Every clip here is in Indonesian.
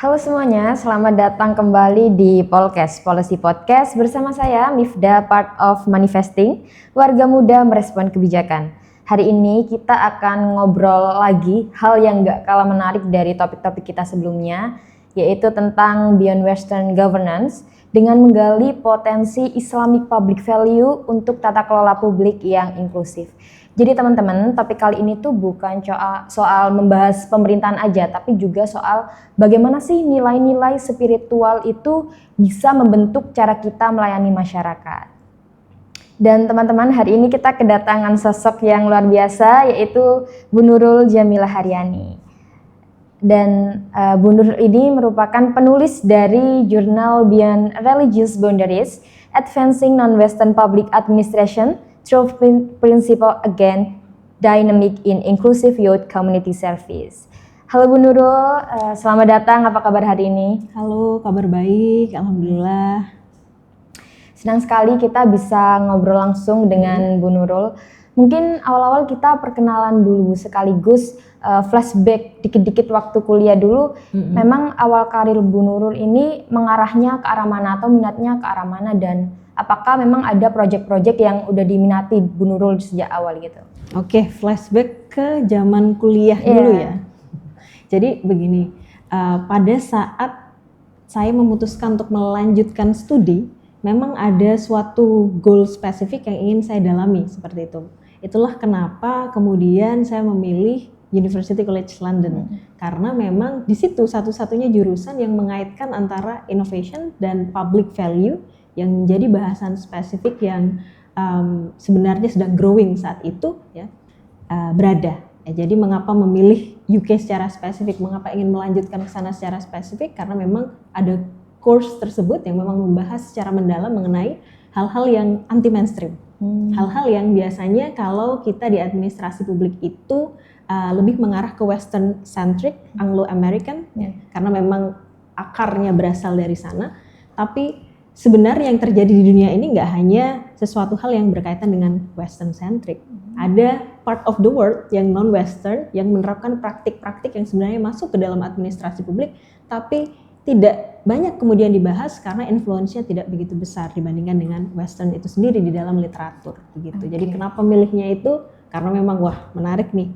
Halo semuanya, selamat datang kembali di Polcast, Policy Podcast bersama saya Mifda, part of Manifesting, warga muda merespon kebijakan. Hari ini kita akan ngobrol lagi hal yang gak kalah menarik dari topik-topik kita sebelumnya, yaitu tentang Beyond Western Governance dengan menggali potensi Islamic Public Value untuk tata kelola publik yang inklusif. Jadi teman-teman, topik kali ini tuh bukan soal membahas pemerintahan aja, tapi juga soal bagaimana sih nilai-nilai spiritual itu bisa membentuk cara kita melayani masyarakat. Dan teman-teman, hari ini kita kedatangan sosok yang luar biasa, yaitu Bu Nurul Jamilah Haryani. Dan Bu Nurul ini merupakan penulis dari jurnal Beyond Religious Boundaries, Advancing Non-Western Public Administration Through Principle Again Dynamic in Inclusive Youth Community Service. Halo Bu Nurul, selamat datang. Apa kabar hari ini? Halo, kabar baik, alhamdulillah. Senang sekali kita bisa ngobrol langsung dengan Bu Nurul. Mungkin awal-awal kita perkenalan dulu sekaligus flashback dikit-dikit waktu kuliah dulu. Memang awal karir Bu Nurul ini mengarahnya ke arah mana atau minatnya ke arah mana, dan apakah memang ada proyek-proyek yang udah diminati Bu Nurul sejak awal gitu? Oke, flashback ke zaman kuliah dulu ya. Jadi begini, pada saat saya memutuskan untuk melanjutkan studi, memang ada suatu goal spesifik yang ingin saya dalami seperti itu. Itulah kenapa kemudian saya memilih University College London, karena memang di situ satu-satunya jurusan yang mengaitkan antara innovation dan public value yang menjadi bahasan spesifik yang sebenarnya sedang growing saat itu ya, berada. Jadi mengapa memilih UK secara spesifik, mengapa ingin melanjutkan ke sana secara spesifik, karena memang ada course tersebut yang memang membahas secara mendalam mengenai hal-hal yang anti mainstream. Hal-hal yang biasanya kalau kita di administrasi publik itu lebih mengarah ke western centric, Anglo-American, karena memang akarnya berasal dari sana. Tapi sebenarnya yang terjadi di dunia ini nggak hanya sesuatu hal yang berkaitan dengan western centric. Ada part of the world yang non-western yang menerapkan praktik-praktik yang sebenarnya masuk ke dalam administrasi publik, tapi tidak banyak kemudian dibahas karena influence-nya tidak begitu besar dibandingkan dengan western itu sendiri di dalam literatur begitu. Jadi kenapa milihnya itu? Karena memang wah menarik nih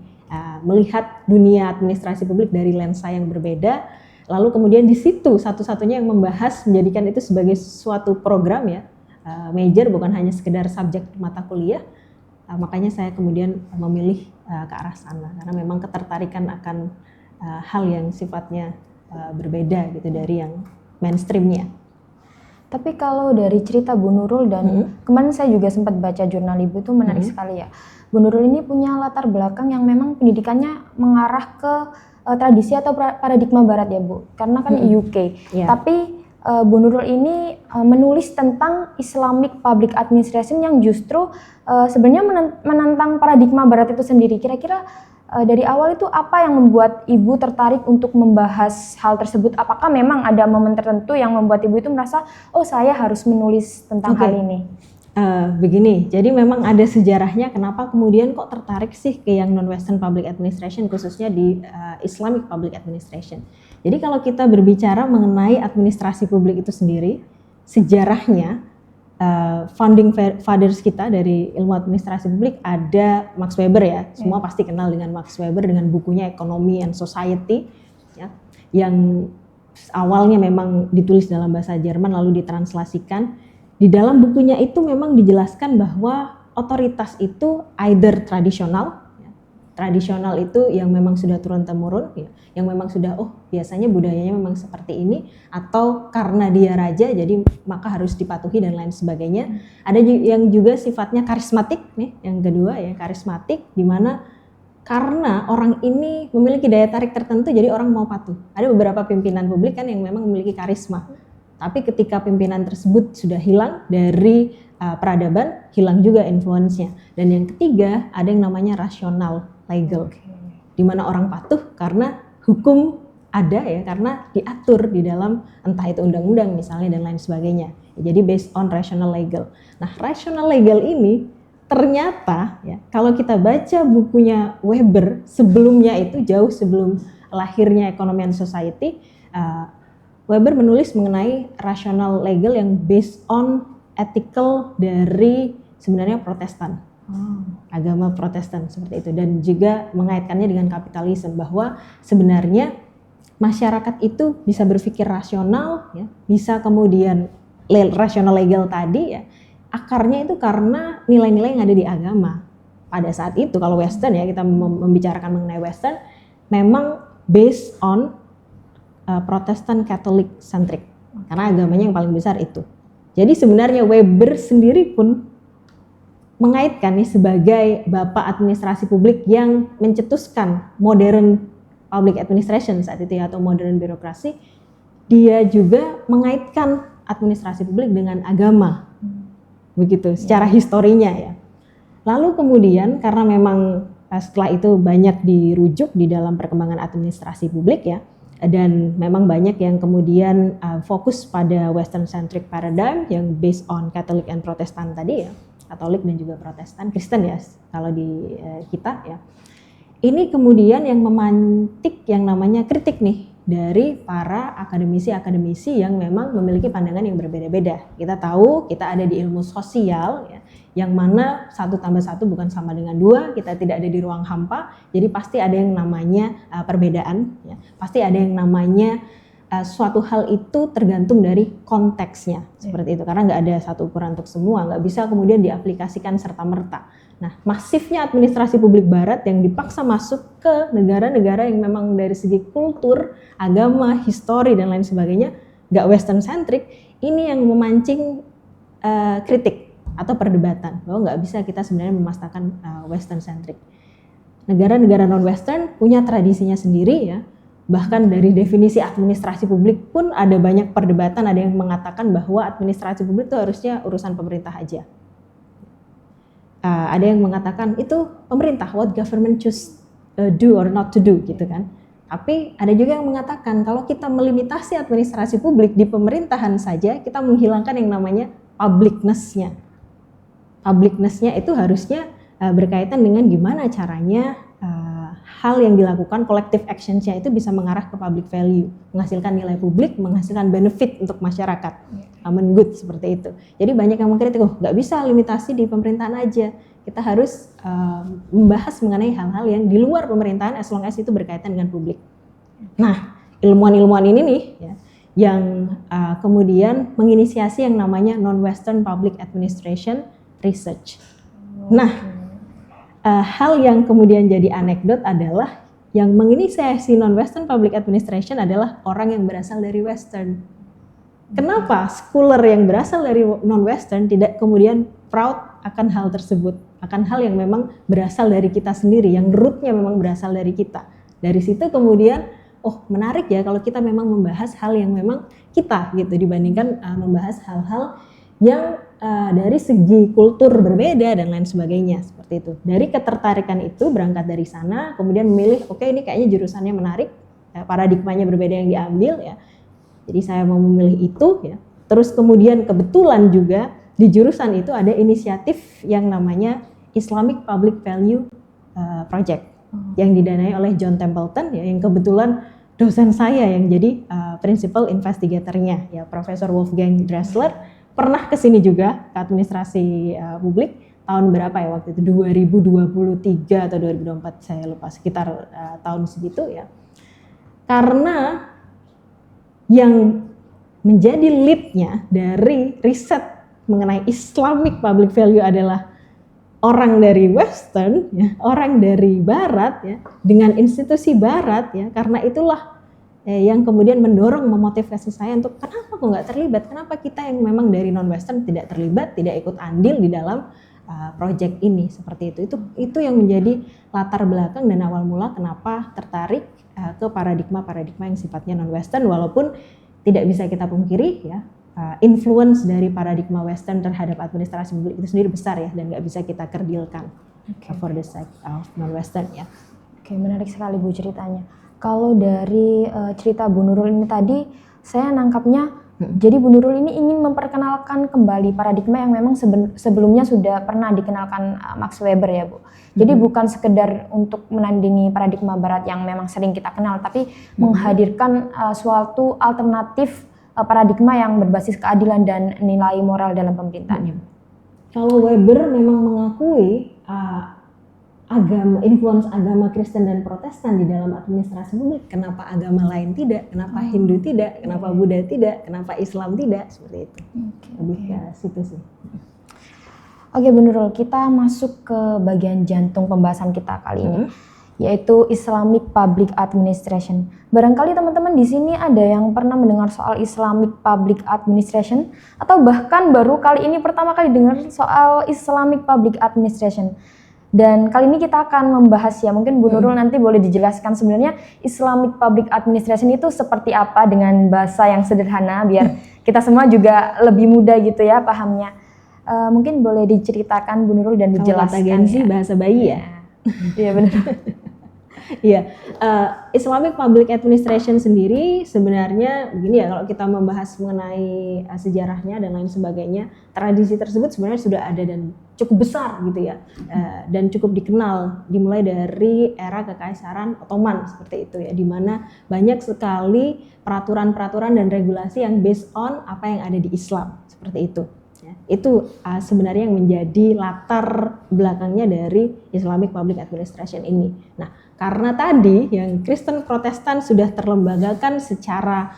melihat dunia administrasi publik dari lensa yang berbeda. Lalu kemudian di situ satu-satunya yang membahas menjadikan itu sebagai suatu program ya, major, bukan hanya sekedar subjek mata kuliah. Makanya saya kemudian memilih ke arah sana karena memang ketertarikan akan hal yang sifatnya berbeda gitu dari yang mainstreamnya. Tapi kalau dari cerita Bu Nurul dan kemarin saya juga sempat baca jurnal Ibu, itu menarik sekali ya. Bu Nurul ini punya latar belakang yang memang pendidikannya mengarah ke tradisi atau paradigma barat ya Bu, karena kan UK. Tapi Bu Nurul ini menulis tentang Islamic Public Administration yang justru sebenarnya menantang paradigma barat itu sendiri. Kira-kira dari awal itu apa yang membuat Ibu tertarik untuk membahas hal tersebut? Apakah memang ada momen tertentu yang membuat Ibu itu merasa, oh saya harus menulis tentang hal ini? Begini, jadi memang ada sejarahnya kenapa kemudian kok tertarik sih ke yang non-western public administration, khususnya di Islamic public administration. Jadi kalau kita berbicara mengenai administrasi publik itu sendiri, sejarahnya founding fathers kita dari ilmu administrasi publik ada Max Weber ya, semua pasti kenal dengan Max Weber dengan bukunya Economy and Society ya, yang awalnya memang ditulis dalam bahasa Jerman lalu ditranslasikan. Di dalam bukunya itu memang dijelaskan bahwa otoritas itu either tradisional itu yang memang sudah turun-temurun, ya, yang memang sudah biasanya budayanya memang seperti ini, atau karena dia raja jadi maka harus dipatuhi dan lain sebagainya. Ada yang juga sifatnya karismatik nih, yang kedua ya karismatik, di mana karena orang ini memiliki daya tarik tertentu jadi orang mau patuh. Ada beberapa pimpinan publik kan yang memang memiliki karisma. Tapi ketika pimpinan tersebut sudah hilang dari peradaban, hilang juga influence-nya. Dan yang ketiga, ada yang namanya rasional legal, di mana orang patuh karena hukum ada ya, karena diatur di dalam entah itu undang-undang misalnya dan lain sebagainya. Jadi based on rational legal. Nah, rational legal ini ternyata ya, kalau kita baca bukunya Weber sebelumnya itu jauh sebelum lahirnya Economy and Society, Weber menulis mengenai rasional legal yang based on ethical dari sebenarnya Protestan, agama Protestan seperti itu, dan juga mengaitkannya dengan kapitalisme, bahwa sebenarnya masyarakat itu bisa berpikir rasional, ya, bisa kemudian rasional legal tadi, ya, akarnya itu karena nilai-nilai yang ada di agama. Pada saat itu kalau Western, ya, kita membicarakan mengenai Western, memang based on Protestan Catholic centric, karena agamanya yang paling besar itu. Jadi sebenarnya Weber sendiri pun mengaitkan nih sebagai bapak administrasi publik yang mencetuskan modern public administration saat itu, ya, atau modern birokrasi. Dia juga mengaitkan administrasi publik dengan agama, begitu secara historinya, ya. Lalu kemudian karena memang setelah itu banyak dirujuk di dalam perkembangan administrasi publik, ya, dan memang banyak yang kemudian fokus pada Western centric paradigm yang based on Catholic and Protestant tadi, ya, Katolik dan juga Protestan, Kristen, ya, kalau di kita, ya. Ini kemudian yang memantik yang namanya kritik nih dari para akademisi-akademisi yang memang memiliki pandangan yang berbeda-beda. Kita tahu kita ada di ilmu sosial, ya, yang mana 1+1 bukan sama dengan 2, kita tidak ada di ruang hampa, jadi pasti ada yang namanya perbedaan, ya. Pasti ada yang namanya suatu hal itu tergantung dari konteksnya, seperti itu, karena nggak ada satu ukuran untuk semua, nggak bisa kemudian diaplikasikan serta-merta. Nah, masifnya administrasi publik barat yang dipaksa masuk ke negara-negara yang memang dari segi kultur, agama, histori, dan lain sebagainya nggak Western centric, ini yang memancing kritik atau perdebatan bahwa nggak bisa kita sebenarnya memasukkan Western centric. Negara-negara non-Western punya tradisinya sendiri, ya. Bahkan dari definisi administrasi publik pun ada banyak perdebatan, ada yang mengatakan bahwa administrasi publik itu harusnya urusan pemerintah aja. Ada yang mengatakan itu pemerintah, what government choose do or not to do, gitu kan. Tapi ada juga yang mengatakan kalau kita melimitasi administrasi publik di pemerintahan saja, kita menghilangkan yang namanya publicness-nya. Publicness-nya itu harusnya berkaitan dengan gimana caranya hal yang dilakukan, collective actions-nya itu bisa mengarah ke public value, menghasilkan nilai publik, menghasilkan benefit untuk masyarakat, common good, seperti itu. Jadi banyak yang mengkritik, nggak bisa limitasi di pemerintahan aja, kita harus membahas mengenai hal-hal yang di luar pemerintahan as long as itu berkaitan dengan publik. Nah, ilmuwan-ilmuwan ini nih, ya, yang kemudian menginisiasi yang namanya non-Western Public Administration Research. Nah, hal yang kemudian jadi anekdot adalah yang menginisiasi non-Western Public Administration adalah orang yang berasal dari Western. Kenapa scholar yang berasal dari non-Western tidak kemudian proud akan hal tersebut, akan hal yang memang berasal dari kita sendiri, yang rootnya memang berasal dari kita. Dari situ kemudian, oh menarik ya kalau kita memang membahas hal yang memang kita gitu, dibandingkan membahas hal-hal yang dari segi kultur berbeda dan lain sebagainya, seperti itu. Dari ketertarikan itu berangkat dari sana, kemudian memilih, oke, ini kayaknya jurusannya menarik, paradigmanya berbeda yang diambil, ya. Jadi saya mau memilih itu, ya. Terus kemudian kebetulan juga di jurusan itu ada inisiatif yang namanya Islamic Public Value Project yang didanai oleh John Templeton, ya, yang kebetulan dosen saya yang jadi principal investigatornya, ya, Profesor Wolfgang Dressler. Pernah kesini juga ke administrasi publik tahun berapa ya waktu itu, 2023 atau 2024, saya lupa, sekitar tahun segitu, ya. Karena yang menjadi lead-nya dari riset mengenai Islamic Public Value adalah orang dari Western, ya, orang dari Barat, ya, dengan institusi Barat, ya. Karena itulah yang kemudian mendorong, memotivasi saya untuk kenapa kok nggak terlibat, kenapa kita yang memang dari non-Western tidak terlibat, tidak ikut andil di dalam project ini, seperti itu. Itu yang menjadi latar belakang dan awal mula kenapa tertarik ke paradigma-paradigma yang sifatnya non-Western, walaupun tidak bisa kita pungkiri, ya, influence dari paradigma Western terhadap administrasi publik itu sendiri besar, ya, dan nggak bisa kita kerdilkan for the sake of non-Western, ya. Oke, menarik sekali Bu ceritanya. Kalau dari cerita Bu Nurul ini tadi, saya nangkapnya Jadi Bu Nurul ini ingin memperkenalkan kembali paradigma yang memang sebelumnya sudah pernah dikenalkan Max Weber ya Bu. Jadi bukan sekedar untuk menandingi paradigma barat yang memang sering kita kenal, tapi menghadirkan suatu alternatif paradigma yang berbasis keadilan dan nilai moral dalam pemerintahan. Kalau Weber memang mengakui influence agama Kristen dan Protestan di dalam administrasi publik, kenapa agama lain tidak, kenapa Hindu tidak, kenapa Buddha tidak, kenapa Islam tidak, seperti itu. Lebih ke situ sih. Oke Bu Nurul, kita masuk ke bagian jantung pembahasan kita kali ini, yaitu Islamic Public Administration. Barangkali teman-teman di sini ada yang pernah mendengar soal Islamic Public Administration, atau bahkan baru kali ini pertama kali dengar soal Islamic Public Administration. Dan kali ini kita akan membahas ya, mungkin Bu Nurul nanti boleh dijelaskan sebenarnya Islamic Public Administration itu seperti apa dengan bahasa yang sederhana biar kita semua juga lebih mudah gitu ya pahamnya. Mungkin boleh diceritakan Bu Nurul dan dijelaskan. Kalau kata Genzi bahasa bayi ya. Iya benar. Iya, Islamic Public Administration sendiri sebenarnya begini ya, kalau kita membahas mengenai sejarahnya dan lain sebagainya, tradisi tersebut sebenarnya sudah ada dan cukup besar gitu ya, dan cukup dikenal dimulai dari era Kekaisaran Ottoman seperti itu ya, di mana banyak sekali peraturan-peraturan dan regulasi yang based on apa yang ada di Islam seperti itu. Itu sebenarnya yang menjadi latar belakangnya dari Islamic Public Administration ini. Nah, karena tadi yang Kristen Protestan sudah terlembagakan secara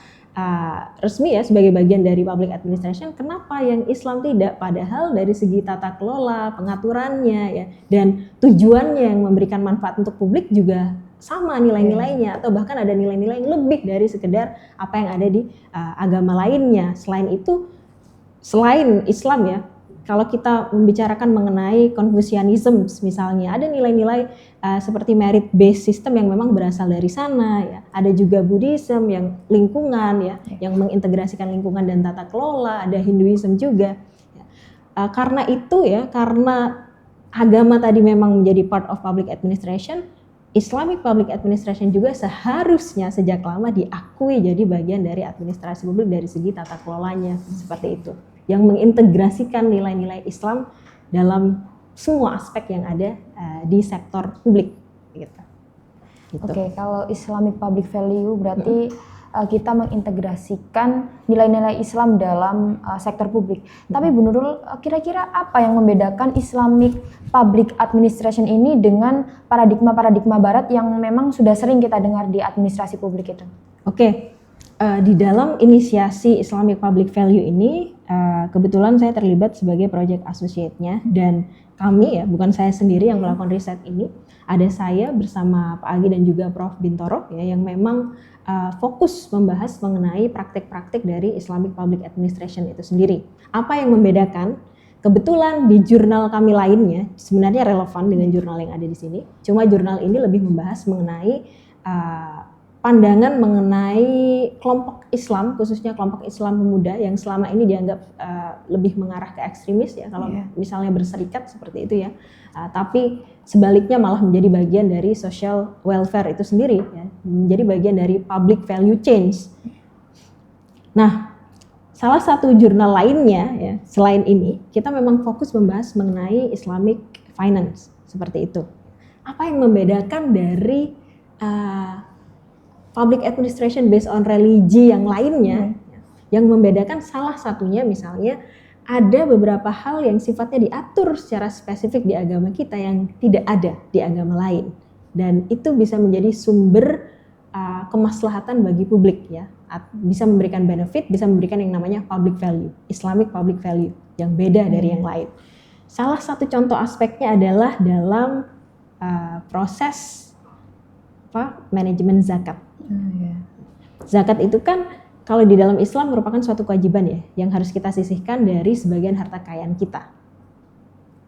resmi ya sebagai bagian dari public administration, kenapa yang Islam tidak? Padahal dari segi tata kelola, pengaturannya ya, dan tujuannya yang memberikan manfaat untuk publik juga sama nilai-nilainya, atau bahkan ada nilai-nilai yang lebih dari sekedar apa yang ada di agama lainnya. Selain itu, selain Islam ya, kalau kita membicarakan mengenai Confucianism misalnya, ada nilai-nilai seperti merit based system yang memang berasal dari sana ya. Ada juga Buddhism yang lingkungan ya, yang mengintegrasikan lingkungan dan tata kelola, ada Hinduism juga. Karena itu ya, karena agama tadi memang menjadi part of public administration, Islamic Public Administration juga seharusnya sejak lama diakui jadi bagian dari administrasi publik dari segi tata kelolanya seperti itu, yang mengintegrasikan nilai-nilai Islam dalam semua aspek yang ada di sektor publik gitu. Oke, kalau Islamic Public Value berarti kita mengintegrasikan nilai-nilai Islam dalam sektor publik. Tapi Bu Nurul, kira-kira apa yang membedakan Islamic Public Administration ini dengan paradigma-paradigma barat yang memang sudah sering kita dengar di administrasi publik itu? Oke, di dalam inisiasi Islamic Public Value ini, kebetulan saya terlibat sebagai project associate-nya, dan kami ya, bukan saya sendiri yang melakukan riset ini, ada saya bersama Pak Agi dan juga Prof. Bintoro ya, yang memang fokus membahas mengenai praktik-praktik dari Islamic Public Administration itu sendiri. Apa yang membedakan? Kebetulan di jurnal kami lainnya sebenarnya relevan dengan jurnal yang ada di sini. Cuma jurnal ini lebih membahas mengenai pandangan mengenai kelompok Islam, khususnya kelompok Islam pemuda yang selama ini dianggap lebih mengarah ke ekstremis ya, kalau misalnya berserikat seperti itu ya. Tapi sebaliknya malah menjadi bagian dari social welfare itu sendiri ya, menjadi bagian dari public value change. Nah, salah satu jurnal lainnya ya, selain ini, kita memang fokus membahas mengenai Islamic finance seperti itu. Apa yang membedakan dari public administration based on religi yang lainnya? Yang membedakan salah satunya misalnya ada beberapa hal yang sifatnya diatur secara spesifik di agama kita yang tidak ada di agama lain, dan itu bisa menjadi sumber kemaslahatan bagi publik ya, bisa memberikan benefit, bisa memberikan yang namanya public value, Islamic public value yang beda dari yang lain. Salah satu contoh aspeknya adalah dalam proses manajemen zakat. Zakat itu kan kalau di dalam Islam merupakan suatu kewajiban ya, yang harus kita sisihkan dari sebagian harta kekayaan kita.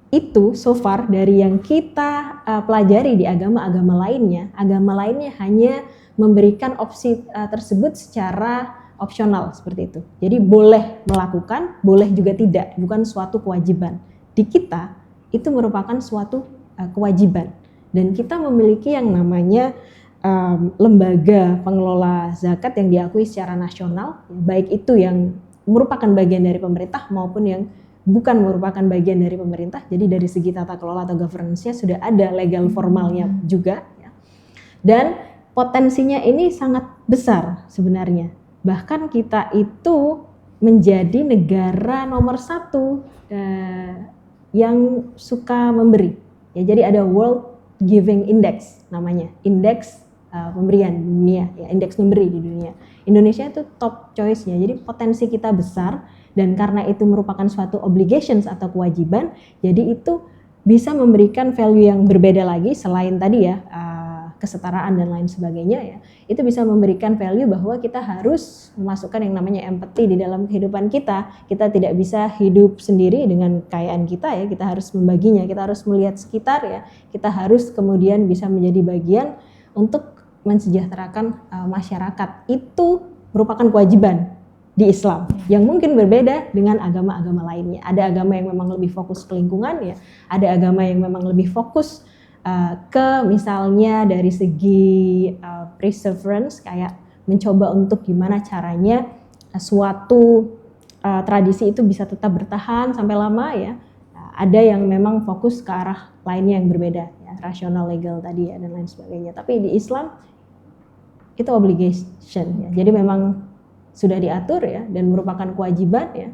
Itu so far dari yang kita pelajari di agama-agama lainnya hanya memberikan opsi tersebut secara opsional seperti itu. Jadi boleh melakukan, boleh juga tidak, bukan suatu kewajiban. Di kita itu merupakan suatu kewajiban, dan kita memiliki yang namanya lembaga pengelola zakat yang diakui secara nasional, baik itu yang merupakan bagian dari pemerintah maupun yang bukan merupakan bagian dari pemerintah. Jadi dari segi tata kelola atau governance-nya sudah ada legal formalnya juga. Ya. Dan potensinya ini sangat besar sebenarnya. Bahkan kita itu menjadi negara nomor 1 yang suka memberi. Ya, jadi ada World Giving Index namanya, indeks pemberian dunia, ya, indeks memberi di dunia. Indonesia itu top choice-nya. Jadi potensi kita besar dan karena itu merupakan suatu obligations atau kewajiban, jadi itu bisa memberikan value yang berbeda lagi selain tadi ya kesetaraan dan lain sebagainya ya. Itu bisa memberikan value bahwa kita harus memasukkan yang namanya empathy di dalam kehidupan kita. Kita tidak bisa hidup sendiri dengan kekayaan kita ya. Kita harus membaginya, kita harus melihat sekitar ya. Kita harus kemudian bisa menjadi bagian untuk mensejahterakan masyarakat. Itu merupakan kewajiban di Islam yang mungkin berbeda dengan agama-agama lainnya. Ada agama yang memang lebih fokus ke lingkungan ya. Ada agama yang memang lebih fokus ke misalnya dari segi perseverance, kayak mencoba untuk gimana caranya suatu tradisi itu bisa tetap bertahan sampai lama ya. Ada yang memang fokus ke arah lainnya yang berbeda ya, rasional, legal tadi ya dan lain sebagainya. Tapi di Islam itu obligation ya. Jadi memang sudah diatur ya dan merupakan kewajiban ya.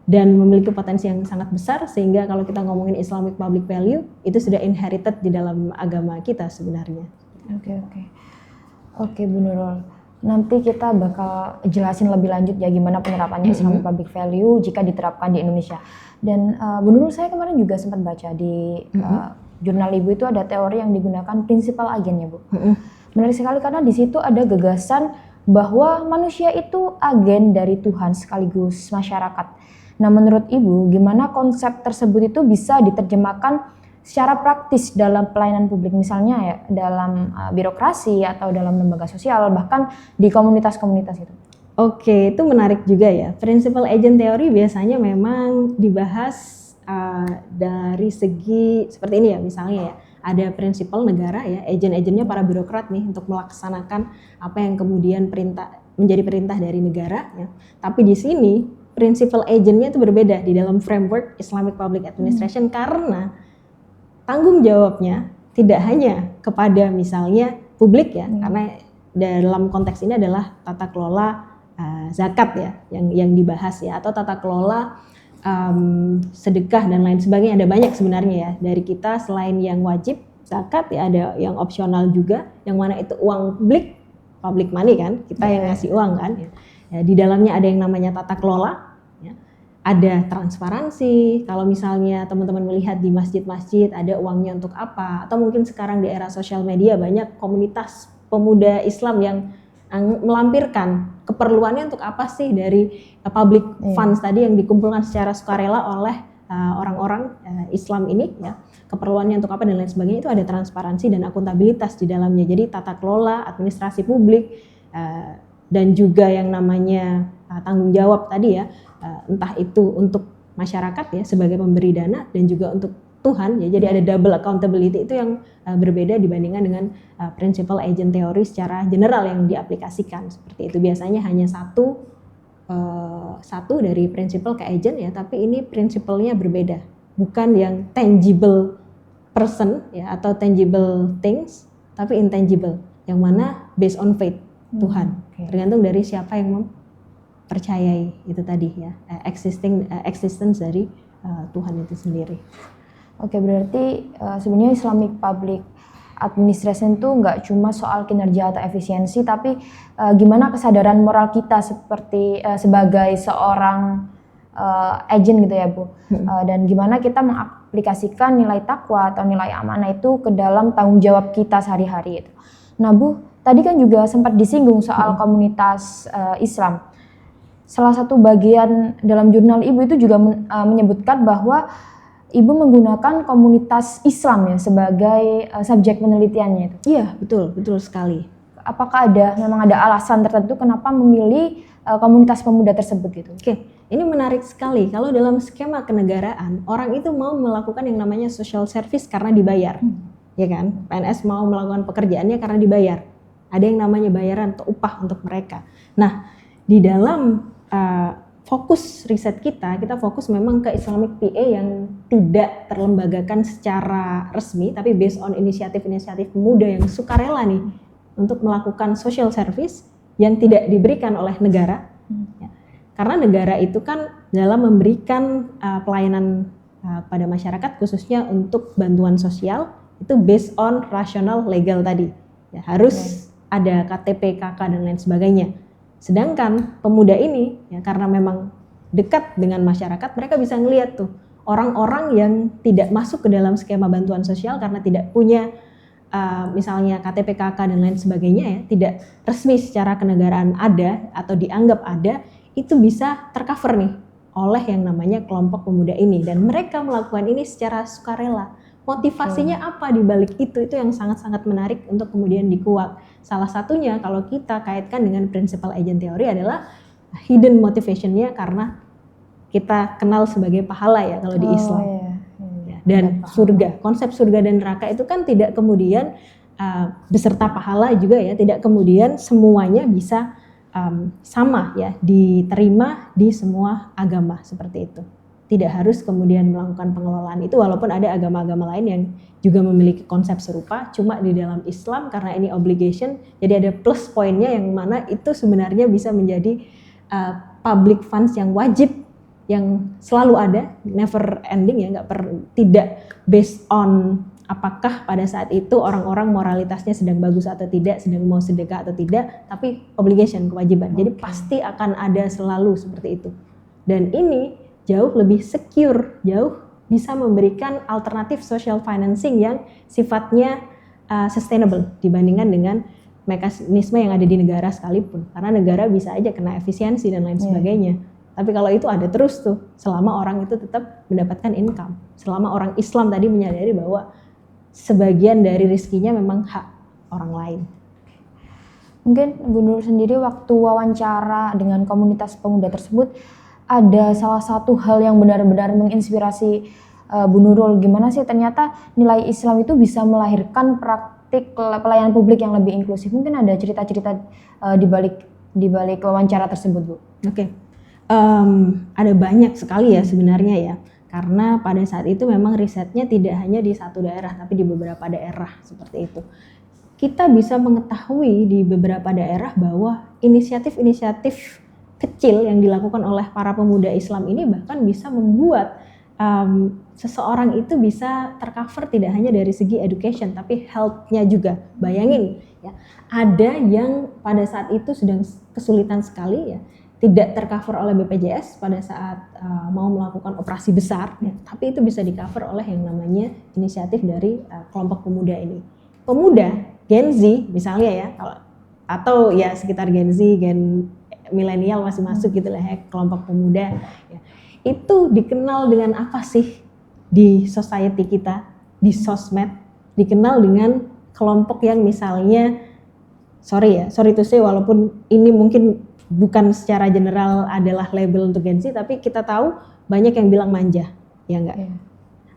Dan memiliki potensi yang sangat besar sehingga kalau kita ngomongin Islamic public value itu sudah inherited di dalam agama kita sebenarnya. Oke Bu Nurul. Nanti kita bakal jelasin lebih lanjut ya gimana penerapannya Islamic public value jika diterapkan di Indonesia. Dan Bu Nurul, saya kemarin juga sempat baca di jurnal Ibu itu ada teori yang digunakan principal agent ya Bu. Menarik sekali karena di situ ada gagasan bahwa manusia itu agen dari Tuhan sekaligus masyarakat. Nah, menurut Ibu, gimana konsep tersebut itu bisa diterjemahkan secara praktis dalam pelayanan publik, misalnya ya dalam birokrasi atau dalam lembaga sosial, bahkan di komunitas-komunitas itu? Oke, itu menarik juga ya. Principal agent theory biasanya memang dibahas dari segi seperti ini ya, misalnya ya. Ada prinsipal negara ya, agent-agentnya para birokrat nih untuk melaksanakan apa yang kemudian menjadi perintah dari negara ya. Tapi di sini principal agentnya itu berbeda di dalam framework Islamic Public Administration karena tanggung jawabnya tidak hanya kepada misalnya publik ya, karena dalam konteks ini adalah tata kelola zakat ya yang dibahas ya, atau tata kelola sedekah dan lain sebagainya. Ada banyak sebenarnya ya dari kita, selain yang wajib zakat ya ada yang opsional juga, yang mana itu uang public money kan, kita yang ngasih uang kan ya. Ya, di dalamnya ada yang namanya tata kelola ya. Ada transparansi, kalau misalnya teman-teman melihat di masjid-masjid ada uangnya untuk apa, atau mungkin sekarang di era sosial media banyak komunitas pemuda Islam yang melampirkan keperluannya untuk apa sih dari public funds tadi yang dikumpulkan secara sukarela oleh orang-orang Islam ini ya, keperluannya untuk apa dan lain sebagainya. Itu ada transparansi dan akuntabilitas di dalamnya. Jadi tata kelola administrasi publik dan juga yang namanya tanggung jawab tadi ya, entah itu untuk masyarakat ya sebagai pemberi dana dan juga untuk Tuhan ya. Jadi ada double accountability, itu yang berbeda dibandingkan dengan principal agent theory secara general yang diaplikasikan seperti itu. Biasanya hanya satu dari principal ke agent ya, tapi ini principalnya berbeda, bukan yang tangible person ya atau tangible things, tapi intangible yang mana based on faith Tuhan. Tergantung dari siapa yang mempercayai itu tadi ya, existence dari Tuhan itu sendiri. Oke, berarti sebenarnya Islamic Public Administration itu nggak cuma soal kinerja atau efisiensi, tapi gimana kesadaran moral kita seperti sebagai seorang agent gitu ya Bu, dan gimana kita mengaplikasikan nilai takwa atau nilai amanah itu ke dalam tanggung jawab kita sehari-hari itu. Nah Bu, tadi kan juga sempat disinggung soal komunitas Islam. Salah satu bagian dalam jurnal Ibu itu juga menyebutkan bahwa Ibu menggunakan komunitas Islam ya sebagai subjek penelitiannya itu. Iya, betul sekali. Apakah memang ada alasan tertentu kenapa memilih komunitas pemuda tersebut gitu? Oke, ini menarik sekali. Kalau dalam skema kenegaraan, orang itu mau melakukan yang namanya social service karena dibayar. ya kan? PNS mau melakukan pekerjaannya karena dibayar. Ada yang namanya bayaran atau upah untuk mereka. Nah, di dalam fokus riset kita fokus memang ke Islamic PA yang tidak terlembagakan secara resmi, tapi based on inisiatif-inisiatif muda yang sukarela nih untuk melakukan social service yang tidak diberikan oleh negara. Ya. Karena negara itu kan dalam memberikan pelayanan pada masyarakat khususnya untuk bantuan sosial itu based on rasional legal tadi. Ya, harus ada KTP, KK dan lain sebagainya. Sedangkan pemuda ini ya karena memang dekat dengan masyarakat, mereka bisa ngelihat tuh orang-orang yang tidak masuk ke dalam skema bantuan sosial karena tidak punya misalnya KTP, KK dan lain sebagainya ya, tidak resmi secara kenegaraan ada atau dianggap ada, itu bisa tercover nih oleh yang namanya kelompok pemuda ini dan mereka melakukan ini secara sukarela. Motivasinya apa di balik itu yang sangat-sangat menarik untuk kemudian dikuak. Salah satunya kalau kita kaitkan dengan principal agent theory adalah hidden motivation-nya karena kita kenal sebagai pahala ya kalau di Islam. Ya, dan surga, konsep surga dan neraka itu kan tidak kemudian beserta pahala juga ya, tidak kemudian semuanya bisa sama ya diterima di semua agama seperti itu. Tidak harus kemudian melakukan pengelolaan itu walaupun ada agama-agama lain yang juga memiliki konsep serupa, cuma di dalam Islam karena ini obligation jadi ada plus poinnya yang mana itu sebenarnya bisa menjadi public funds yang wajib yang selalu ada, never ending ya, tidak based on apakah pada saat itu orang-orang moralitasnya sedang bagus atau tidak, sedang mau sedekah atau tidak, tapi obligation, kewajiban. Jadi pasti akan ada selalu seperti itu. Dan ini jauh lebih secure, jauh bisa memberikan alternatif social financing yang sifatnya sustainable dibandingkan dengan mekanisme yang ada di negara sekalipun. Karena negara bisa aja kena efisiensi dan lain sebagainya. Tapi kalau itu ada terus tuh, selama orang itu tetap mendapatkan income. Selama orang Islam tadi menyadari bahwa sebagian dari rezekinya memang hak orang lain. Mungkin Bu Nur sendiri waktu wawancara dengan komunitas pemuda tersebut, ada salah satu hal yang benar-benar menginspirasi Bu Nurul, gimana sih ternyata nilai Islam itu bisa melahirkan praktik pelayanan publik yang lebih inklusif. Mungkin ada cerita-cerita di balik wawancara tersebut, Bu. Oke. Ada banyak sekali ya sebenarnya ya. Karena pada saat itu memang risetnya tidak hanya di satu daerah tapi di beberapa daerah seperti itu. Kita bisa mengetahui di beberapa daerah bahwa inisiatif-inisiatif kecil yang dilakukan oleh para pemuda Islam ini bahkan bisa membuat seseorang itu bisa tercover tidak hanya dari segi education tapi health-nya juga. Bayangin ya, ada yang pada saat itu sedang kesulitan sekali ya, tidak tercover oleh BPJS pada saat mau melakukan operasi besar ya, tapi itu bisa di-cover oleh yang namanya inisiatif dari kelompok pemuda ini. Pemuda Gen Z misalnya ya, atau ya sekitar Gen Z, Gen milenial masih masuk gitu lah ya, kelompok pemuda ya. Itu dikenal dengan apa sih di society kita, di sosmed, dikenal dengan kelompok yang misalnya sorry to say walaupun ini mungkin bukan secara general adalah label untuk Gen Z, tapi kita tahu banyak yang bilang manja, ya enggak?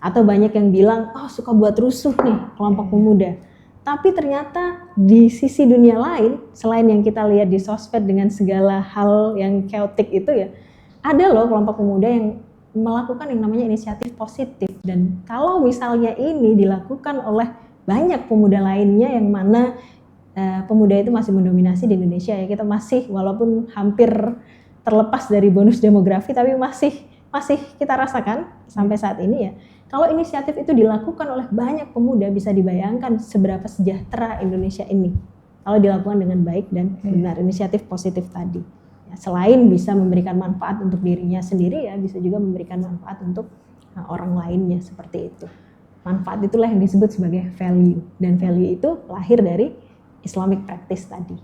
Atau banyak yang bilang suka buat rusuh nih kelompok pemuda. Tapi ternyata di sisi dunia lain, selain yang kita lihat di sosmed dengan segala hal yang chaotic itu ya, ada loh kelompok pemuda yang melakukan yang namanya inisiatif positif. Dan kalau misalnya ini dilakukan oleh banyak pemuda lainnya yang mana pemuda itu masih mendominasi di Indonesia ya, kita masih walaupun hampir terlepas dari bonus demografi tapi masih kita rasakan sampai saat ini ya. Kalau inisiatif itu dilakukan oleh banyak pemuda, bisa dibayangkan seberapa sejahtera Indonesia ini kalau dilakukan dengan baik dan benar, inisiatif positif tadi. Ya, selain bisa memberikan manfaat untuk dirinya sendiri ya, bisa juga memberikan manfaat untuk orang lainnya seperti itu. Manfaat itulah yang disebut sebagai value, dan value itu lahir dari Islamic practice tadi.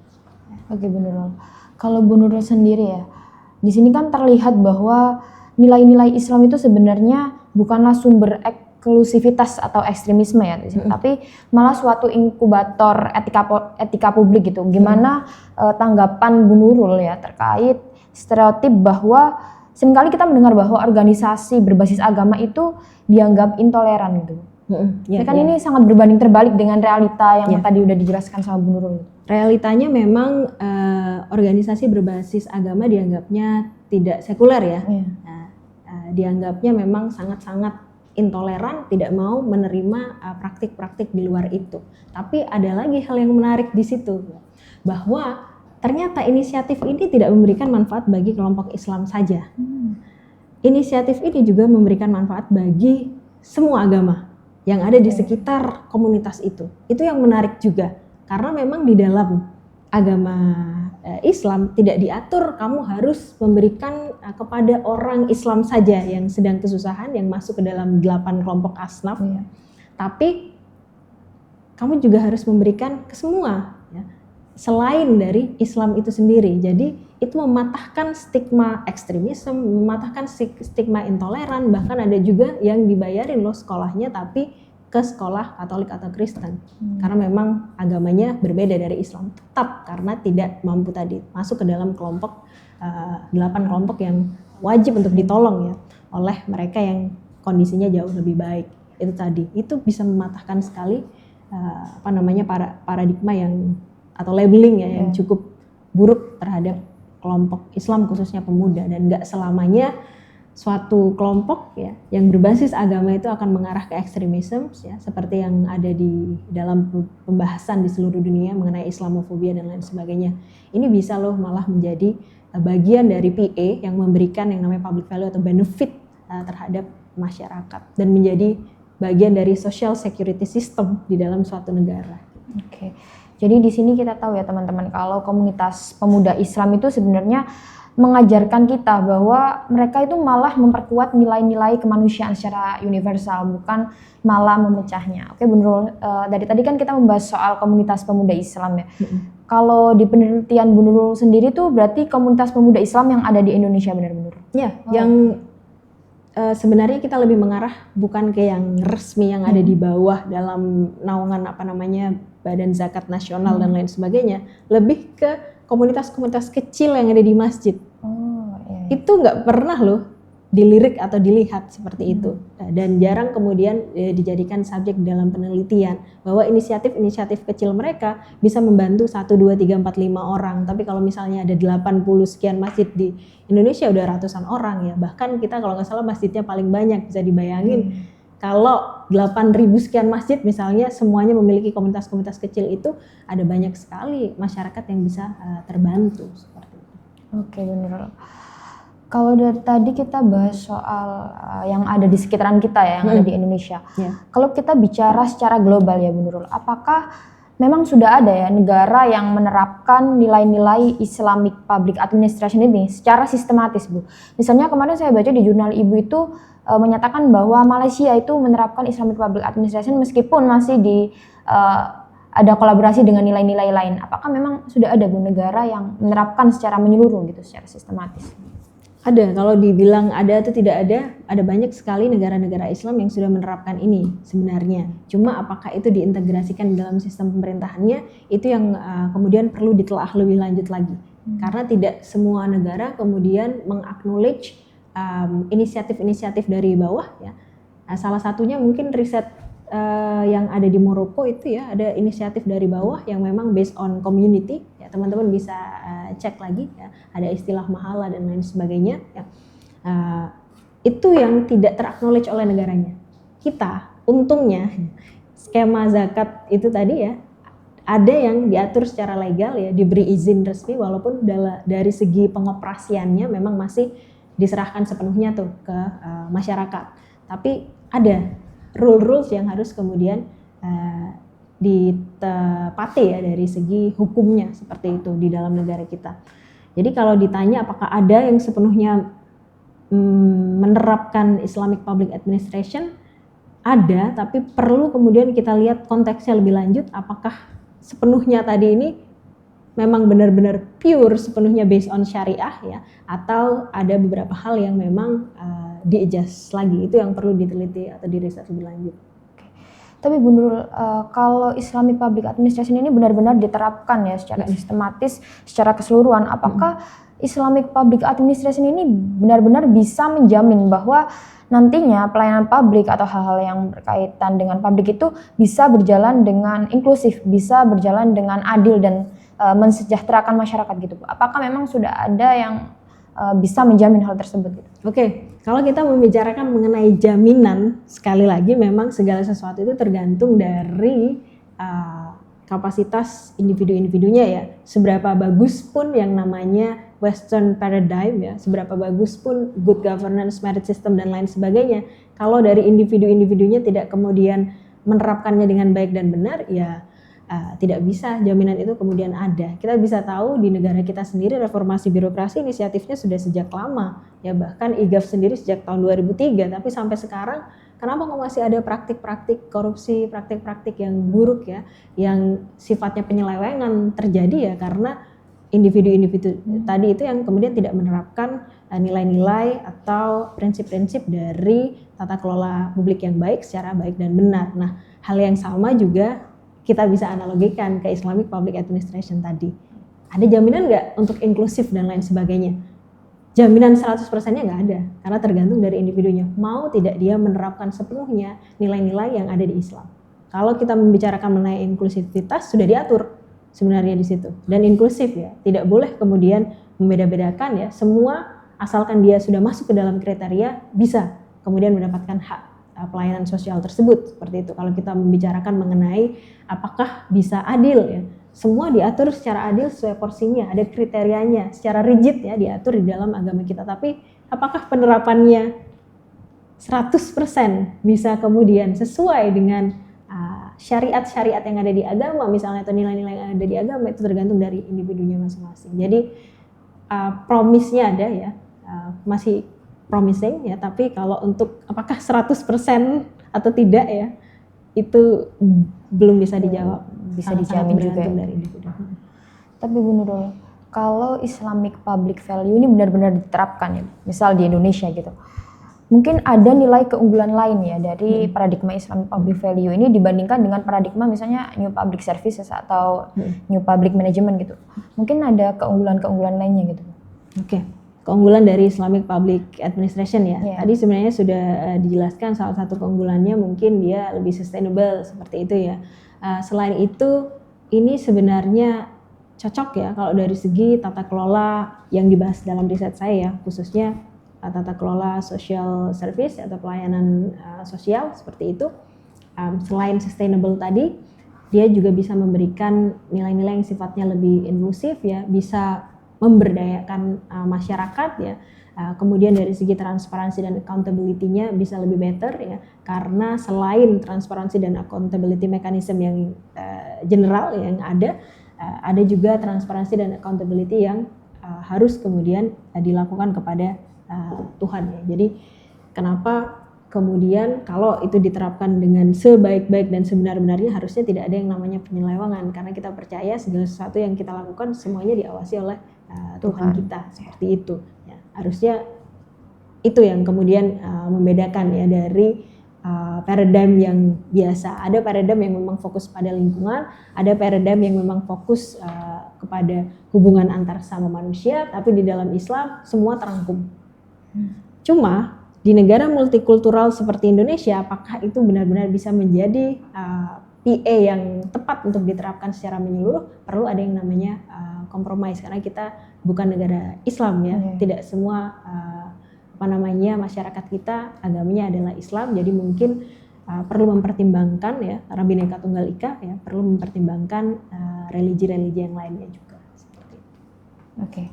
Oke, Bu Nurul. Kalau Bu Nurul sendiri ya, di sini kan terlihat bahwa nilai-nilai Islam itu sebenarnya bukanlah sumber eksklusivitas atau ekstremisme ya, tapi malah suatu inkubator etika publik gitu. Gimana tanggapan Bu Nurul ya terkait stereotip bahwa seringkali kita mendengar bahwa organisasi berbasis agama itu dianggap intoleran gitu. Ya, kan ini sangat berbanding terbalik dengan realita yang tadi udah dijelaskan sama Bu Nurul. Realitanya memang organisasi berbasis agama dianggapnya tidak sekuler ya. Dianggapnya memang sangat-sangat intoleran, tidak mau menerima praktik-praktik di luar itu. Tapi ada lagi hal yang menarik di situ, bahwa ternyata inisiatif ini tidak memberikan manfaat bagi kelompok Islam saja. Inisiatif ini juga memberikan manfaat bagi semua agama yang ada di sekitar komunitas itu. Itu yang menarik juga, karena memang di dalam agama Islam tidak diatur kamu harus memberikan kepada orang Islam saja yang sedang kesusahan, yang masuk ke dalam 8 kelompok asnaf, tapi kamu juga harus memberikan ke semua, ya, selain dari Islam itu sendiri. Jadi itu mematahkan stigma ekstremisme, mematahkan stigma intoleran, bahkan ada juga yang dibayarin loh sekolahnya tapi ke sekolah Katolik atau Kristen, karena memang agamanya berbeda dari Islam, tetap karena tidak mampu tadi masuk ke dalam kelompok 8 kelompok yang wajib untuk ditolong ya oleh mereka yang kondisinya jauh lebih baik. Itu tadi, itu bisa mematahkan sekali paradigma yang atau labeling ya yang cukup buruk terhadap kelompok Islam khususnya pemuda, dan nggak selamanya suatu kelompok ya yang berbasis agama itu akan mengarah ke ekstremisme ya, seperti yang ada di dalam pembahasan di seluruh dunia mengenai Islamofobia dan lain sebagainya. Ini bisa loh malah menjadi bagian dari PA yang memberikan yang namanya public value atau benefit terhadap masyarakat dan menjadi bagian dari social security system di dalam suatu negara. Oke. Jadi di sini kita tahu ya teman-teman, kalau komunitas pemuda Islam itu sebenarnya mengajarkan kita bahwa mereka itu malah memperkuat nilai-nilai kemanusiaan secara universal, bukan malah memecahnya. Oke, Bu Nurul, dari tadi kan kita membahas soal komunitas pemuda Islam ya. Kalau di penelitian Bu Nurul sendiri tuh berarti komunitas pemuda Islam yang ada di Indonesia, benar Bu Nurul? Ya, yang sebenarnya kita lebih mengarah bukan ke yang resmi yang ada di bawah dalam naungan Badan Zakat Nasional dan lain sebagainya, lebih ke komunitas-komunitas kecil yang ada di masjid. Itu nggak pernah loh dilirik atau dilihat seperti itu, dan jarang kemudian dijadikan subjek dalam penelitian bahwa inisiatif-inisiatif kecil mereka bisa membantu 1, 2, 3, 4, 5 orang. Tapi kalau misalnya ada 80 sekian masjid di Indonesia, udah ratusan orang ya, bahkan kita kalau nggak salah masjidnya paling banyak, bisa dibayangin kalau 8.000 sekian masjid misalnya semuanya memiliki komunitas-komunitas kecil, itu ada banyak sekali masyarakat yang bisa terbantu seperti itu. Oke, benar. Kalau dari tadi kita bahas soal yang ada di sekitaran kita ya, yang ada di Indonesia. Kalau kita bicara secara global ya Bu Nurul, apakah memang sudah ada ya negara yang menerapkan nilai-nilai Islamic Public Administration ini secara sistematis, Bu? Misalnya kemarin saya baca di jurnal Ibu itu menyatakan bahwa Malaysia itu menerapkan Islamic Public Administration meskipun masih ada kolaborasi dengan nilai-nilai lain. Apakah memang sudah ada Bu negara yang menerapkan secara menyeluruh gitu, secara sistematis? Ada, kalau dibilang ada atau tidak ada banyak sekali negara-negara Islam yang sudah menerapkan ini sebenarnya. Cuma apakah itu diintegrasikan dalam sistem pemerintahannya, itu yang kemudian perlu ditelaah lebih lanjut lagi. Karena tidak semua negara kemudian meng-acknowledge inisiatif-inisiatif dari bawah ya. Salah satunya mungkin riset yang ada di Maroko itu ya, ada inisiatif dari bawah yang memang based on community ya, teman-teman bisa cek lagi ya, ada istilah mahala dan lain sebagainya ya. Itu yang tidak ter-acknowledge oleh negaranya. Kita untungnya skema zakat itu tadi ya, ada yang diatur secara legal ya, diberi izin resmi, walaupun dari segi pengoperasiannya memang masih diserahkan sepenuhnya tuh ke masyarakat. Tapi ada rules yang harus kemudian ditepati ya dari segi hukumnya seperti itu di dalam negara kita. Jadi kalau ditanya apakah ada yang sepenuhnya menerapkan Islamic Public Administration, ada, tapi perlu kemudian kita lihat konteksnya lebih lanjut, apakah sepenuhnya tadi ini memang benar-benar pure sepenuhnya based on syariah ya, atau ada beberapa hal yang memang di-adjust lagi. Itu yang perlu diteliti atau diriset lebih lanjut. Tapi Bu Nurul, kalau Islamic Public Administration ini benar-benar diterapkan ya secara sistematis, secara keseluruhan, apakah Islamic Public Administration ini benar-benar bisa menjamin bahwa nantinya pelayanan publik atau hal-hal yang berkaitan dengan publik itu bisa berjalan dengan inklusif, bisa berjalan dengan adil dan mensejahterakan masyarakat gitu Bu. Apakah memang sudah ada yang bisa menjamin hal tersebut gitu? Oke, kalau kita membicarakan mengenai jaminan, sekali lagi memang segala sesuatu itu tergantung dari kapasitas individu-individunya ya. Seberapa bagus pun yang namanya Western paradigm ya, seberapa bagus pun good governance, merit system dan lain sebagainya, kalau dari individu-individunya tidak kemudian menerapkannya dengan baik dan benar, ya tidak bisa jaminan itu kemudian ada. Kita bisa tahu di negara kita sendiri reformasi birokrasi inisiatifnya sudah sejak lama ya, bahkan IGAF sendiri sejak tahun 2003, tapi sampai sekarang kenapa kok masih ada praktik-praktik korupsi, praktik-praktik yang buruk ya, yang sifatnya penyelewengan terjadi ya karena individu-individu tadi itu yang kemudian tidak menerapkan nilai-nilai atau prinsip-prinsip dari tata kelola publik yang baik secara baik dan benar. Nah, hal yang sama juga kita bisa analogikan ke Islamic Public Administration tadi. Ada jaminan nggak untuk inklusif dan lain sebagainya? Jaminan 100%-nya nggak ada, karena tergantung dari individunya. Mau tidak dia menerapkan sepenuhnya nilai-nilai yang ada di Islam. Kalau kita membicarakan mengenai inklusivitas, sudah diatur sebenarnya di situ. Dan inklusif ya, tidak boleh kemudian membeda-bedakan ya, semua asalkan dia sudah masuk ke dalam kriteria, bisa kemudian mendapatkan hak pelayanan sosial tersebut. Seperti itu, kalau kita membicarakan mengenai apakah bisa adil ya, semua diatur secara adil sesuai porsinya, ada kriterianya, secara rigid ya diatur di dalam agama kita. Tapi apakah penerapannya 100% bisa kemudian sesuai dengan syariat-syariat yang ada di agama misalnya, atau nilai-nilai yang ada di agama, itu tergantung dari individunya masing-masing. Jadi promise-nya ada ya, masih promising ya, tapi kalau untuk apakah 100% atau tidak ya, itu belum bisa dijawab. Bisa dijamin juga dari individu. Tapi Bu Nurul, kalau Islamic public value ini benar-benar diterapkan ya, misal di Indonesia gitu, mungkin ada nilai keunggulan lain ya dari paradigma Islamic public value ini dibandingkan dengan paradigma misalnya New Public Services atau New Public Management gitu. Mungkin ada keunggulan-keunggulan lainnya gitu. Oke. Keunggulan dari Islamic Public Administration ya. Yeah. Tadi sebenarnya sudah dijelaskan salah satu keunggulannya mungkin dia lebih sustainable seperti itu ya. Selain itu, ini sebenarnya cocok ya kalau dari segi tata kelola yang dibahas dalam riset saya ya, khususnya tata kelola social service atau pelayanan sosial seperti itu. Selain sustainable tadi, dia juga bisa memberikan nilai-nilai yang sifatnya lebih inklusif ya, bisa memberdayakan masyarakat ya, kemudian dari segi transparansi dan accountability-nya bisa lebih better ya, karena selain transparansi dan accountability mechanism yang general yang ada juga transparansi dan accountability yang harus kemudian dilakukan kepada Tuhan ya. Jadi kenapa kemudian kalau itu diterapkan dengan sebaik-baik dan sebenar-benarnya, harusnya tidak ada yang namanya penyelewengan, karena kita percaya segala sesuatu yang kita lakukan semuanya diawasi oleh Tuhan kita, seperti itu ya. Harusnya itu yang kemudian membedakan ya dari paradigm yang biasa. Ada paradigm yang memang fokus pada lingkungan, ada paradigm yang memang fokus kepada hubungan antar sama manusia, tapi di dalam Islam semua terangkum. Cuma di negara multikultural seperti Indonesia, apakah itu benar-benar bisa menjadi PA yang tepat untuk diterapkan secara menyeluruh? Perlu ada yang namanya compromise, karena kita bukan negara Islam ya. Tidak semua masyarakat kita agamanya adalah Islam, jadi mungkin perlu mempertimbangkan ya, karena Bhinneka Tunggal Ika ya, perlu mempertimbangkan religi-religi yang lainnya juga seperti itu. Oke.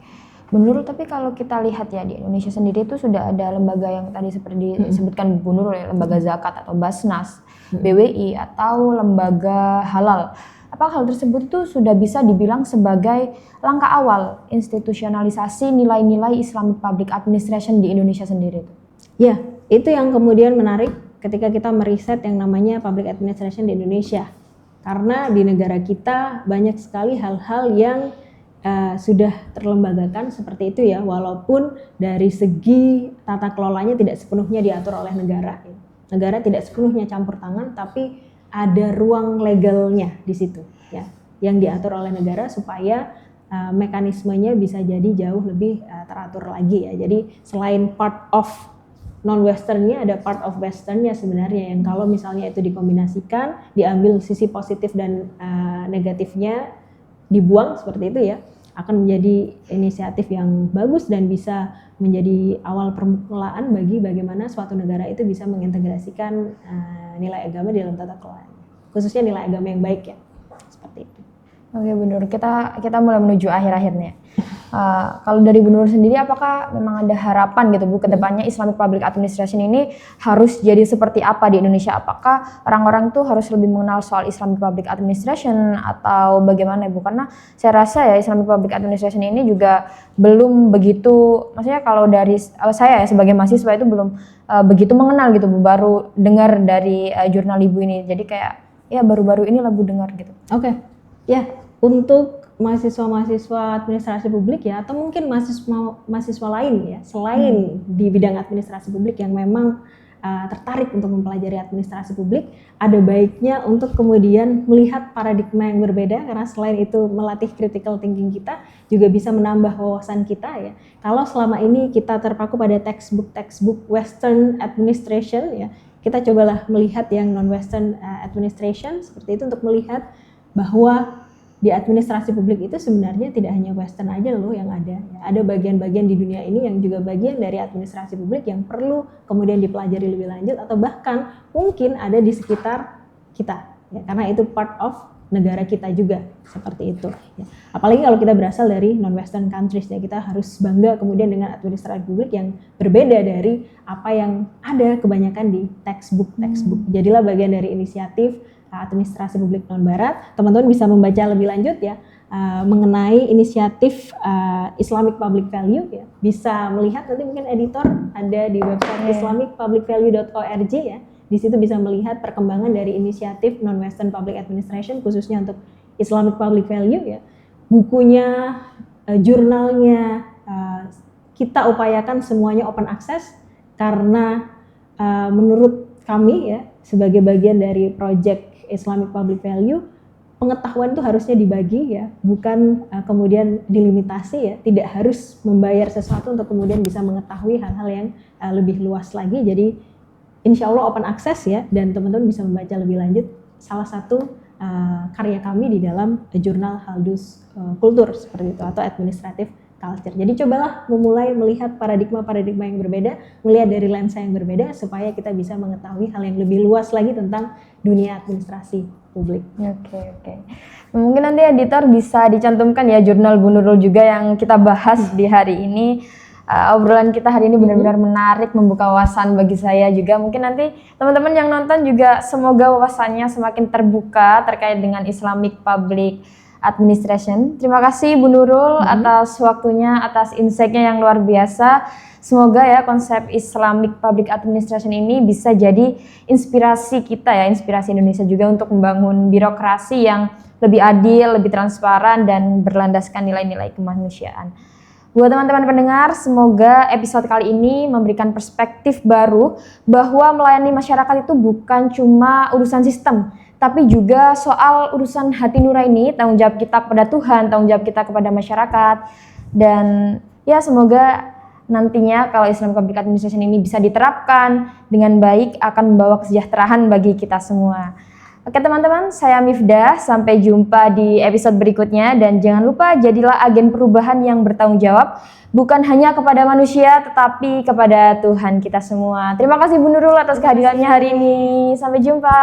Bu Nurul, tapi kalau kita lihat ya di Indonesia sendiri itu sudah ada lembaga yang tadi seperti disebutkan Bu Nurul ya, lembaga zakat atau Basnas, BWI atau lembaga halal. Apakah hal tersebut itu sudah bisa dibilang sebagai langkah awal institusionalisasi nilai-nilai Islamic Public Administration di Indonesia sendiri itu? Ya, itu yang kemudian menarik ketika kita meriset yang namanya Public Administration di Indonesia. Karena di negara kita banyak sekali hal-hal yang sudah terlembagakan seperti itu ya, walaupun dari segi tata kelolanya tidak sepenuhnya diatur oleh negara. Negara tidak sepenuhnya campur tangan, tapi ada ruang legalnya di situ ya, yang diatur oleh negara supaya mekanismenya bisa jadi jauh lebih teratur lagi ya. Jadi selain part of non-westernnya, ada part of westernnya sebenarnya, yang kalau misalnya itu dikombinasikan, diambil sisi positif dan negatifnya, dibuang seperti itu ya, akan menjadi inisiatif yang bagus dan bisa menjadi awal permulaan bagi bagaimana suatu negara itu bisa mengintegrasikan nilai agama di dalam tata kelola, khususnya nilai agama yang baik ya, seperti itu. Oke Bu Nur, kita mulai menuju akhir-akhirnya. Kalau dari Bu Nur sendiri, apakah memang ada harapan gitu Bu ke depannya Islamic Public Administration ini harus jadi seperti apa di Indonesia? Apakah orang-orang tuh harus lebih mengenal soal Islamic Public Administration atau bagaimana Bu? Karena saya rasa ya Islamic Public Administration ini juga belum begitu, maksudnya kalau dari saya ya sebagai mahasiswa itu belum begitu mengenal gitu Bu, baru dengar dari jurnal Ibu ini. Jadi kayak ya baru-baru ini lah Bu dengar gitu. Oke. Ya, untuk mahasiswa-mahasiswa administrasi publik ya, atau mungkin mahasiswa lain ya, selain di bidang administrasi publik yang memang tertarik untuk mempelajari administrasi publik, ada baiknya untuk kemudian melihat paradigma yang berbeda, karena selain itu melatih critical thinking kita, juga bisa menambah wawasan kita ya. Kalau selama ini kita terpaku pada textbook Western administration ya, kita cobalah melihat yang non-Western administration seperti itu, untuk melihat bahwa di administrasi publik itu sebenarnya tidak hanya Western aja loh yang ada. Ada bagian-bagian di dunia ini yang juga bagian dari administrasi publik yang perlu kemudian dipelajari lebih lanjut, atau bahkan mungkin ada di sekitar kita. Ya, karena itu part of negara kita juga, seperti itu. Ya. Apalagi kalau kita berasal dari non-Western countries, ya, kita harus bangga kemudian dengan administrasi publik yang berbeda dari apa yang ada kebanyakan di textbook. Jadilah bagian dari inisiatif administrasi publik non-barat. Teman-teman bisa membaca lebih lanjut ya mengenai inisiatif Islamic Public Value ya. Bisa melihat, nanti mungkin editor ada di website islamicpublicvalue.org ya. Di situ bisa melihat perkembangan dari inisiatif non-Western Public Administration khususnya untuk Islamic Public Value ya. Bukunya, jurnalnya, kita upayakan semuanya open access, karena menurut kami ya, sebagai bagian dari project Islamic Public Value, pengetahuan itu harusnya dibagi ya, bukan kemudian dilimitasi ya. Tidak harus membayar sesuatu untuk kemudian bisa mengetahui hal-hal yang lebih luas lagi. Jadi insya Allah open access ya, dan teman-teman bisa membaca lebih lanjut salah satu karya kami di dalam jurnal Haldus Kultur seperti itu, atau administratif culture. Jadi cobalah memulai melihat paradigma-paradigma yang berbeda, melihat dari lensa yang berbeda, supaya kita bisa mengetahui hal yang lebih luas lagi tentang dunia administrasi publik. Oke. Mungkin nanti editor bisa dicantumkan ya jurnal Bu Nurul juga yang kita bahas di hari ini. Obrolan kita hari ini benar-benar menarik, membuka wawasan bagi saya juga. Mungkin nanti teman-teman yang nonton juga semoga wawasannya semakin terbuka terkait dengan Islamic Public Administration. Terima kasih Bu Nurul atas waktunya, atas insight-nya yang luar biasa. Semoga ya konsep Islamic Public Administration ini bisa jadi inspirasi kita ya, inspirasi Indonesia juga untuk membangun birokrasi yang lebih adil, lebih transparan, dan berlandaskan nilai-nilai kemanusiaan. Buat teman-teman pendengar, semoga episode kali ini memberikan perspektif baru bahwa melayani masyarakat itu bukan cuma urusan sistem, tapi juga soal urusan hati nurani, tanggung jawab kita kepada Tuhan, tanggung jawab kita kepada masyarakat. Dan ya semoga nantinya kalau Islamic Public Administration ini bisa diterapkan dengan baik, akan membawa kesejahteraan bagi kita semua. Oke teman-teman, saya Mifda, sampai jumpa di episode berikutnya, dan jangan lupa jadilah agen perubahan yang bertanggung jawab, bukan hanya kepada manusia tetapi kepada Tuhan kita semua. Terima kasih Bu Nurul atas kehadirannya hari ini. Sampai jumpa.